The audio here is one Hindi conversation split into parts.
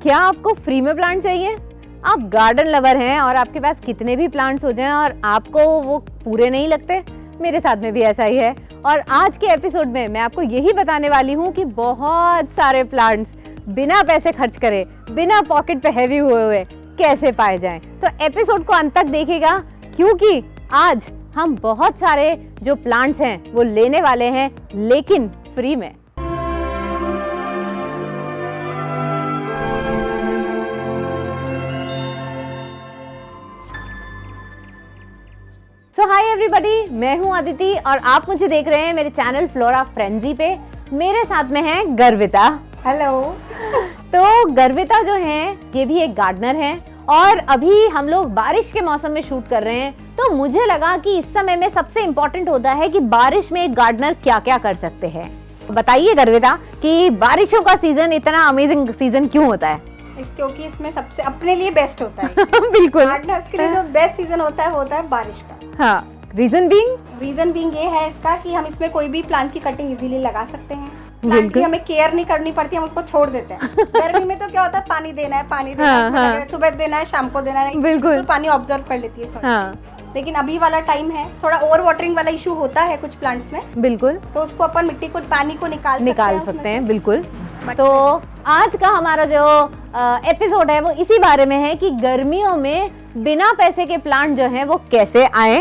क्या आपको फ्री में प्लांट चाहिए? आप गार्डन लवर हैं और आपके पास कितने भी प्लांट्स हो जाएं और आपको वो पूरे नहीं लगते? मेरे साथ में भी ऐसा ही है। और आज के एपिसोड में मैं आपको यही बताने वाली हूँ कि बहुत सारे प्लांट्स बिना पैसे खर्च करे, बिना पॉकेट पे हैवी हुए कैसे पाए जाएं। तो एपिसोड को अंत तक देखिएगा, क्योंकि आज हम बहुत सारे जो प्लांट्स हैं वो लेने वाले हैं, लेकिन फ्री में। सो हाय एवरीबॉडी, मैं हूं अदिति और आप मुझे देख रहे हैं मेरे चैनल फ्लोरा फ्रेंजी पे। मेरे साथ में है गर्विता। हेलो। तो गर्विता जो है ये भी एक गार्डनर है और अभी हम लोग बारिश के मौसम में शूट कर रहे हैं, तो मुझे लगा कि इस समय में सबसे इम्पोर्टेंट होता है कि बारिश में एक गार्डनर क्या क्या कर सकते हैं। बताइए गर्विता कि बारिशों का सीजन इतना अमेजिंग सीजन क्यों होता है? क्योंकि इसमें सबसे अपने लिए बेस्ट होता है। बिल्कुल, गार्डनर्स के लिए जो बेस्ट सीजन होता है वो होता है बारिश का। हाँ, रीजन बीइंग ये है इसका कि हम इसमें कोई भी प्लांट की कटिंग इजीली लगा सकते हैं। प्लांट की हमें केयर नहीं करनी पड़ती, हम उसको छोड़ देते हैं। गर्मी में तो क्या होता है, पानी देना है, सुबह देना है, शाम को देना है, बिल्कुल तो पानी ऑब्जर्व कर लेती है। लेकिन अभी वाला टाइम है, थोड़ा ओवर वाटरिंग वाला इशू होता है कुछ प्लांट्स में, बिल्कुल, तो उसको अपन मिट्टी को, पानी को निकाल सकते हैं। बिल्कुल। तो आज का हमारा जो एपिसोड है वो इसी बारे में है कि गर्मियों में बिना पैसे के प्लांट जो हैं वो कैसे आए।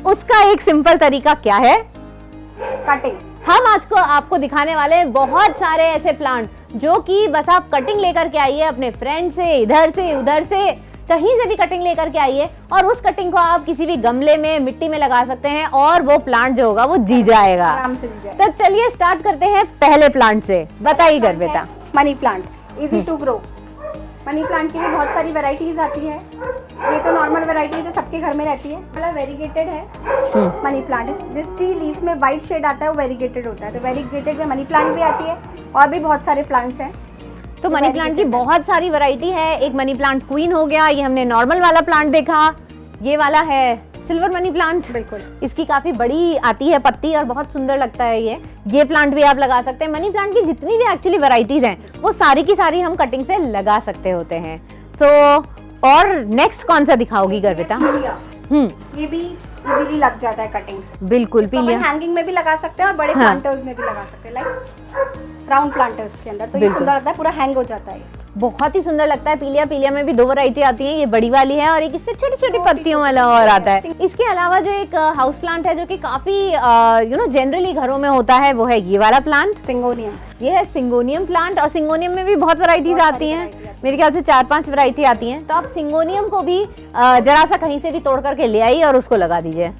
उसका एक सिंपल तरीका क्या है? कटिंग। हम आज को आपको दिखाने वाले हैं बहुत सारे ऐसे प्लांट जो कि बस आप कटिंग लेकर के आइए अपने फ्रेंड से, इधर से उधर से, कहीं से भी कटिंग लेकर के आइए और उस कटिंग को आप किसी भी गमले में, मिट्टी में लगा सकते हैं और वो प्लांट जो होगा वो जी जाएगा, आराम से जी जाएगा। तो चलिए स्टार्ट करते हैं पहले प्लांट से। बताइए Garvita. Money plant, easy to grow. Money plant की भी बहुत सारी वैरायटीज आती है। ये तो नॉर्मल वैरायटी है जो सबके घर में रहती है। मतलब वेरीगेटेड है मनी प्लांट, जिसकी लीव्स में वाइट शेड आता है वो वेरीगेटेड होता है। तो वेरीगेटेड में मनी प्लांट भी आती है और भी बहुत सारे प्लांट्स हैं। तो मनी प्लांट की बहुत सारी वैरायटी है। एक मनी प्लांट क्वीन हो गया, ये हमने नॉर्मल वाला प्लांट देखा। ये वाला है सिल्वर मनी प्लांट। बिल्कुल, इसकी काफी बड़ी आती है पत्ती और बहुत सुंदर लगता है ये प्लांट भी आप लगा सकते हैं। मनी प्लांट की जितनी भी एक्चुअली वैरायटीज हैं वो सारी की सारी हम कटिंग से लगा सकते होते हैं। तो और नेक्स्ट कौन सा दिखाओगी गर्विता? ये भी इजीली लग जाता है कटिंग से। बिल्कुल, पीलिया हैंगिंग में भी लगा सकते हैं और बड़े प्लांटर्स में भी लगा सकते हैं, लाइक राउंड प्लांटर्स के अंदर। तो ये सुंदर लगता है, पूरा हैंग हो जाता है, बहुत ही सुंदर लगता है। पीलिया में भी दो वैरायटी आती है, ये बड़ी वाली है और एक इससे छोटी छोटी पत्तियों वाला और आता है। इसके अलावा जो एक हाउस प्लांट है जो कि काफी जनरली घरों में होता है वो है ये वाला प्लांट, सिंगोनियम। ये है सिंगोनियम प्लांट और सिंगोनियम में भी बहुत वैरायटीज आती हैं। मेरे ख्याल से 4-5 वैरायटी आती हैं। तो आप सिंगोनियम को भी जरा सा कहीं से भी तोड़ करके ले आइए और उसको लगा दीजिए।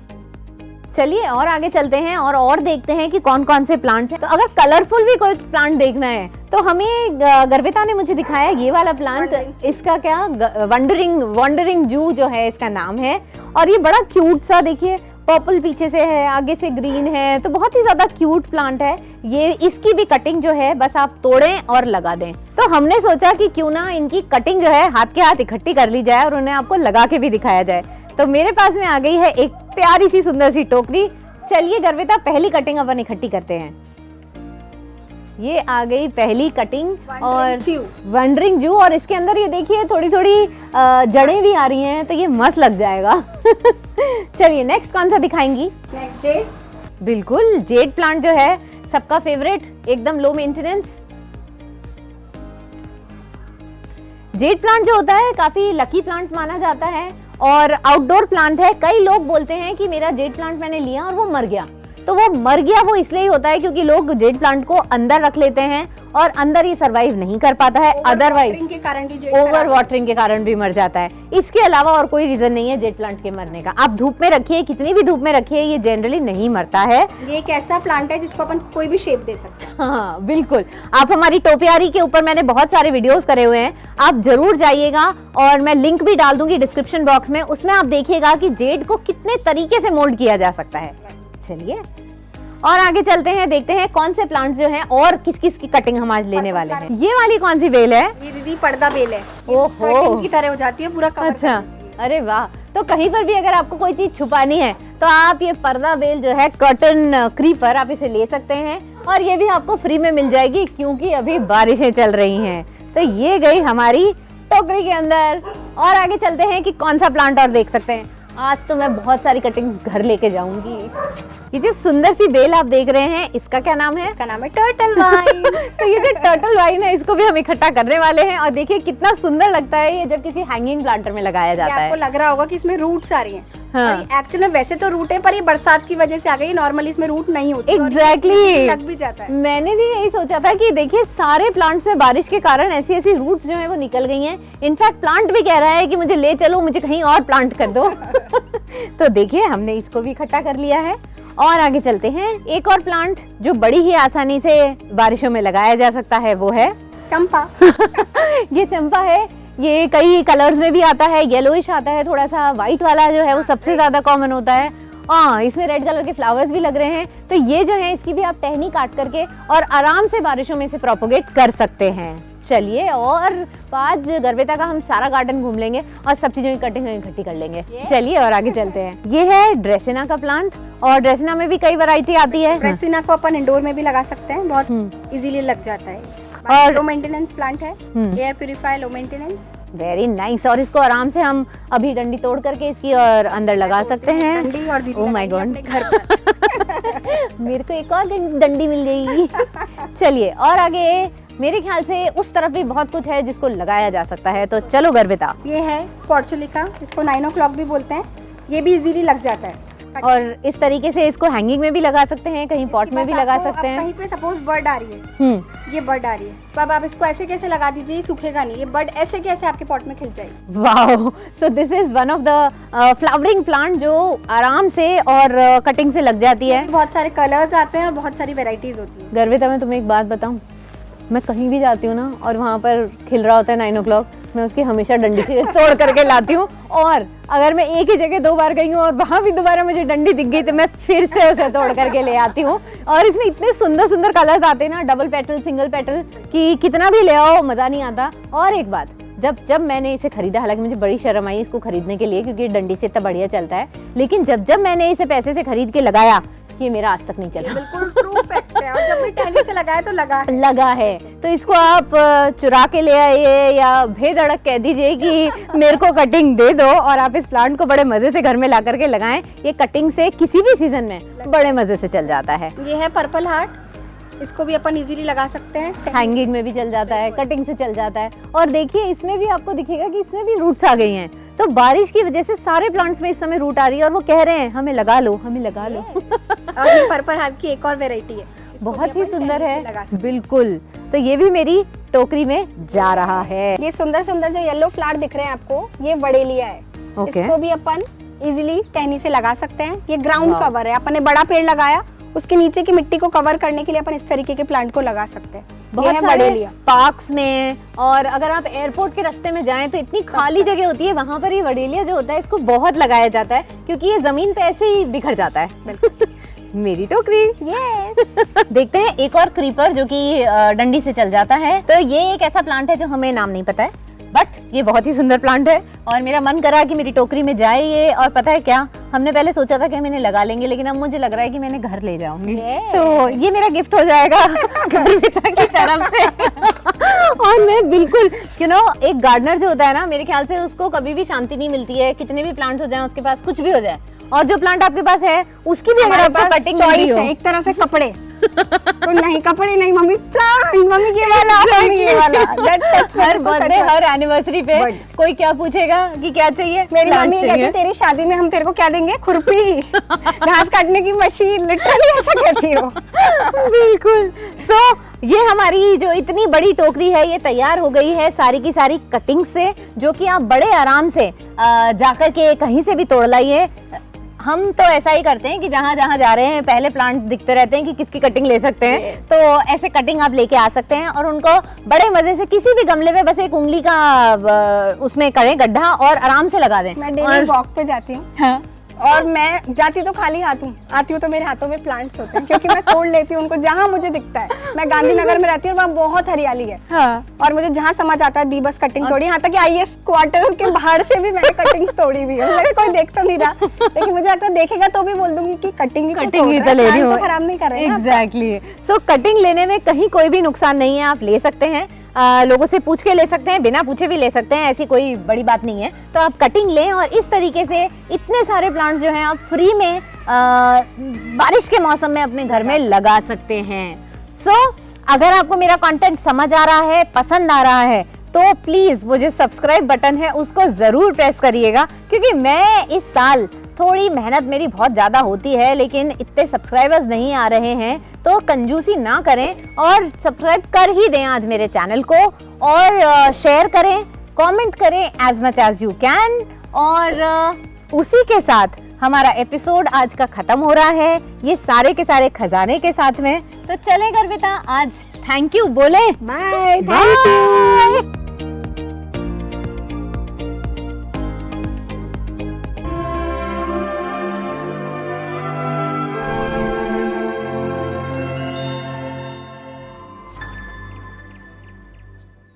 चलिए और आगे चलते हैं और देखते हैं कि कौन कौन से प्लांट्स हैं। तो अगर कलरफुल भी कोई प्लांट देखना है तो हमें गर्विता ने मुझे दिखाया ये वाला प्लांट। इसका क्या वंडरिंग जू जो है इसका नाम है और ये बड़ा क्यूट सा, देखिए पर्पल पीछे से है, आगे से ग्रीन है, तो बहुत ही ज्यादा क्यूट प्लांट है ये। इसकी भी कटिंग जो है बस आप तोड़ें और लगा दें। तो हमने सोचा कि क्यों ना इनकी कटिंग जो है हाथ के हाथ इकट्ठी कर ली जाए और उन्हें आपको लगा के भी दिखाया जाए। तो मेरे पास में आ गई है एक प्यारी सी सुंदर सी टोकरी। चलिए गर्विता पहली कटिंग अपन इकट्ठी करते हैं। ये आ गई पहली कटिंग और वंडरिंग जू, और इसके अंदर ये देखिए थोड़ी थोड़ी जड़ें भी आ रही हैं, तो ये मस्त लग जाएगा। चलिए नेक्स्ट कौन सा दिखाएंगी? जेड। बिल्कुल, जेड प्लांट जो है सबका फेवरेट, एकदम लो मेंटेनेंस। जेड प्लांट जो होता है काफी लकी प्लांट माना जाता है और आउटडोर प्लांट है। कई लोग बोलते हैं कि मेरा जेड प्लांट मैंने लिया और वो मर गया। तो वो मर गया वो इसलिए ही होता है क्योंकि लोग जेड प्लांट को अंदर रख लेते हैं और अंदर ये सरवाइव नहीं कर पाता है। अदरवाइज ओवर वाटरिंग के कारण भी मर जाता है। इसके अलावा और कोई रीजन नहीं है जेड प्लांट के मरने का। आप धूप में रखिए, कितनी भी धूप में रखिए, ये जनरली नहीं मरता है। ये एक ऐसा प्लांट है जिसको अपन कोई भी शेप दे सकते हैं। हाँ बिल्कुल, आप हमारी टोपियारी के ऊपर मैंने बहुत सारे वीडियोस करे हुए हैं, आप जरूर जाइएगा और मैं लिंक भी डाल दूंगी डिस्क्रिप्शन बॉक्स में। उसमें आप देखिएगा कि जेड को कितने तरीके से मोल्ड किया जा सकता है। चलिए और आगे चलते हैं, देखते हैं कौन से प्लांट्स जो हैं और किस किस की कटिंग हम आज लेने वाले हैं। ये वाली कौन सी बेल है? ये दीदी पर्दा बेल है। ओहो, की तरह हो जाती है, पूरा कवर। अच्छा, अरे वाह। तो कहीं पर भी अगर आपको कोई चीज छुपानी है तो आप ये पर्दा बेल जो है, कर्टन क्रीपर, आप इसे ले सकते हैं और ये भी आपको फ्री में मिल जाएगी क्योंकि अभी बारिशें चल रही हैं। तो ये गई हमारी टोकरी के अंदर। और आगे चलते हैं कि कौन सा प्लांट और देख सकते हैं। आज तो मैं बहुत सारी कटिंग्स घर लेके जाऊंगी। ये जो सुंदर सी बेल आप देख रहे हैं, इसका क्या नाम है? इसका नाम है टर्टल वाइन। तो ये जो टर्टल वाइन है, इसको भी हम इकट्ठा करने वाले हैं। और देखिए कितना सुंदर लगता है ये जब किसी हैंगिंग प्लांटर में लगाया जाता है। आपको लग रहा होगा कि इसमें रूट्स आ रही हैं। हाँ। एक्चुअली वैसे तो रूट है, पर ये बरसात की वजह से आ गई। नॉर्मली इसमें रूट नहीं होती। Exactly। लग भी जाता है। मैंने भी यही सोचा था कि देखिए सारे प्लांट्स में बारिश के कारण ऐसी ऐसी रूट्स जो है वो निकल गई हैं। इनफैक्ट प्लांट भी कह रहा है कि मुझे ले चलो, मुझे कहीं और प्लांट कर दो। तो देखिए हमने इसको भी इकट्ठा कर लिया है। और आगे चलते हैं। एक और प्लांट जो बड़ी ही आसानी से बारिशों में लगाया जा सकता है वो है चंपा। ये चंपा है। ये कई कलर्स में भी आता है, येलोइश आता है, थोड़ा सा व्हाइट वाला जो है वो सबसे ज्यादा कॉमन होता है। इसमें रेड कलर के फ्लावर्स भी लग रहे हैं। तो ये जो है इसकी भी आप टहनी काट करके और आराम से बारिशों में इसे प्रोपोगेट कर सकते हैं। चलिए, और आज गरबेता का हम सारा गार्डन घूम लेंगे और सब चीजों की कटिंग इकट्ठी कर लेंगे। चलिए और आगे चलते हैं। ये है ड्रेसिना का प्लांट, और ड्रेसिना में भी कई वैरायटी आती है। ड्रेसिना को अपन इंडोर में भी लगा सकते हैं, बहुत इजीली लग जाता है। और लो मेंटेनेंस प्लांट है, air purifier, low maintenance. Very nice. और इसको आराम से हम अभी डंडी तोड़ करके इसकी और अंदर लगा सकते हैं। डंडी और दीदी Oh my God। अपने घर पर। मेरे को एक और डंडी मिल गई। चलिए और आगे मेरे ख्याल से उस तरफ भी बहुत कुछ है जिसको लगाया जा सकता है। तो चलो गर्विता। ये है पोर्चुलिका, इसको 9 o'clock भी बोलते हैं। ये भी इजीली लग जाता है। और इस तरीके से इसको हैंगिंग में भी लगा सकते हैं, कहीं पॉट में भी लगा सकते हैं। कहीं पे सपोज बर्ड आ रही है, ये बर्ड आ रही है, तो अब आप इसको ऐसे कैसे लगा दीजिए, सूखेगा नहीं। ये बर्ड ऐसे कैसे आपके पॉट में खिल जाएगी। Wow, so this is one of the flowering plant जो आराम से और कटिंग से लग जाती है। बहुत सारे कलर्स आते हैं और बहुत सारी वेराइटीज होती है। गर्विता, मैं तुम्हें एक बात बताऊं, मैं कहीं भी जाती हूँ ना और वहाँ पर खिल रहा होता है 9 o'clock, मैं उसकी हमेशा डंडी से तोड़ करके लाती हूँ। और अगर मैं एक ही जगह 2 बार गई हूँ और वहाँ भी दोबारा मुझे डंडी दिख गई तो मैं फिर से उसे तोड़ करके ले आती हूँ। और इसमें इतने सुंदर सुंदर कलर्स आते हैं ना, डबल पेटल, सिंगल पेटल, कि कितना भी ले आओ मज़ा नहीं आता। और एक बात, जब मैंने इसे खरीदा, हालांकि मुझे बड़ी शर्म आई इसको खरीदने के लिए क्योंकि डंडी से इतना बढ़िया चलता है, लेकिन जब मैंने इसे पैसे से खरीद के लगाया, ये मेरा आज तक नहीं चला। बिल्कुल ट्रू फैक्ट है। और जब भी टहनी से लगाया तो लगा है। तो इसको आप चुरा के ले आइए या बेधड़क कह दीजिए कि मेरे को कटिंग दे दो, और आप इस प्लांट को बड़े मजे से घर में ला करके लगाएं। ये कटिंग से किसी भी सीजन में बड़े मजे से चल जाता है। ये है पर्पल हार्ट, इसको भी अपन इजीली लगा सकते हैं। हैंगिंग में भी चल जाता है, कटिंग से चल जाता है। और देखिए इसमें भी आपको दिखेगा कि इसमें भी रूट्स आ गई हैं। तो बारिश की वजह से सारे प्लांट्स में इस समय रूट आ रही है और वो कह रहे हैं हमें लगा लो, हमें लगा लो। और ये पर्पल हार्ट की एक और वेराइटी है, बहुत ही सुंदर है। बिल्कुल, तो ये भी मेरी टोकरी में जा रहा है। ये सुंदर सुंदर जो येलो फ्लावर दिख रहे हैं आपको, ये वडेलिया है। इसको भी अपन इजीली टहनी से लगा सकते हैं। ये ग्राउंड कवर है, अपन ने बड़ा पेड़ लगाया, उसके नीचे की मिट्टी को कवर करने के लिए अपन इस तरीके के प्लांट को लगा सकते हैं। बहुत सारे पार्क्स में, और अगर आप एयरपोर्ट के रास्ते में जाएं तो इतनी खाली जगह होती है, वहां पर ये वडेलिया जो होता है इसको बहुत लगाया जाता है क्योंकि ये जमीन पे ऐसे ही बिखर जाता है। मेरी टोकरी। यस। देखते हैं एक और क्रीपर जो कि डंडी से चल जाता है। तो ये एक ऐसा प्लांट है जो हमें नाम नहीं पता है, बट ये बहुत ही सुंदर प्लांट है और मेरा मन करा कि मेरी टोकरी में जाए ये। और पता है क्या, हमने पहले सोचा था कि हम इन्हें लगा लेंगे, लेकिन अब मुझे लग रहा है कि मैंने घर ले जाऊंगी। तो ये मेरा गिफ्ट हो जाएगा गर्विता की तरफ से। और मैं बिल्कुल एक गार्डनर जो होता है ना, मेरे ख्याल से उसको कभी भी शांति नहीं मिलती है, कितने भी प्लांट हो जाए उसके पास, कुछ भी हो जाए। और जो प्लांट आपके पास है उसकी भी अगर आपको कटिंग मिली हो, एक तरफ है कपड़े तो नहीं, कपड़े नहीं मम्मी, प्लांट, मम्मी ये वाला, मम्मी ये वाला। हर बर्थडे, हर एनिवर्सरी पे कोई क्या पूछेगा कि क्या चाहिए। मेरी मम्मी कहती है तेरी शादी में हम तेरे को क्या देंगे, खुरपी, घास काटने की मशीन, लिटरली ऐसा कहती हो। बिल्कुल। सो ये हमारी जो इतनी बड़ी टोकरी है ये तैयार हो गई है सारी की सारी कटिंग से, जो कि आप बड़े आराम से जाकर के कहीं से भी तोड़ लाइए। हम तो ऐसा ही करते हैं कि जहाँ जहाँ जा रहे हैं पहले प्लांट दिखते रहते हैं कि किसकी कटिंग ले सकते हैं, तो ऐसे कटिंग आप लेके आ सकते हैं और उनको बड़े मजे से किसी भी गमले में बस एक उंगली का उसमें करें गड्ढा और आराम से लगा दें। मैं डेली वॉक पे जाती हूँ। हाँ। और मैं जाती तो खाली हाथ हूँ, आती हूँ तो मेरे हाथों में प्लांट्स होते हैं क्योंकि मैं तोड़ लेती हूँ उनको जहाँ मुझे दिखता है। मैं गांधीनगर में रहती हूँ, वहाँ बहुत हरियाली है। हाँ। और मुझे जहाँ समझ आता है दी बस कटिंग तोड़ी। यहाँ तक कि IAS क्वार्टर के बाहर से भी मैंने कटिंग तोड़ी हुई है। कोई देख तो नहीं रहा, लेकिन मुझे लगता है देखेगा तो भी बोल दूंगी कि कटिंग ही तो ले रही हूँ, खराब नहीं कर रहे हैं। एग्जैक्टली। सो कटिंग लेने में कहीं कोई भी नुकसान नहीं है, आप ले सकते हैं। लोगों से पूछ के ले सकते हैं, बिना पूछे भी ले सकते हैं, ऐसी कोई बड़ी बात नहीं है। तो आप कटिंग लें और इस तरीके से इतने सारे प्लांट्स जो हैं आप फ्री में बारिश के मौसम में अपने घर में लगा सकते हैं। सो अगर आपको मेरा कंटेंट समझ आ रहा है, पसंद आ रहा है, तो प्लीज़ वो जो सब्सक्राइब बटन है उसको ज़रूर प्रेस करिएगा, क्योंकि मैं इस साल थोड़ी मेहनत मेरी बहुत ज़्यादा होती है लेकिन इतने सब्सक्राइबर्स नहीं आ रहे हैं, तो कंजूसी ना करें और सब्सक्राइब कर ही दें आज मेरे चैनल को, और शेयर करें, कमेंट करें as much as you can. और उसी के साथ हमारा एपिसोड आज का ख़त्म हो रहा है, ये सारे के सारे खजाने के साथ में। तो चले गर्विता, आज थैंक यू बोले, बाय। बाय।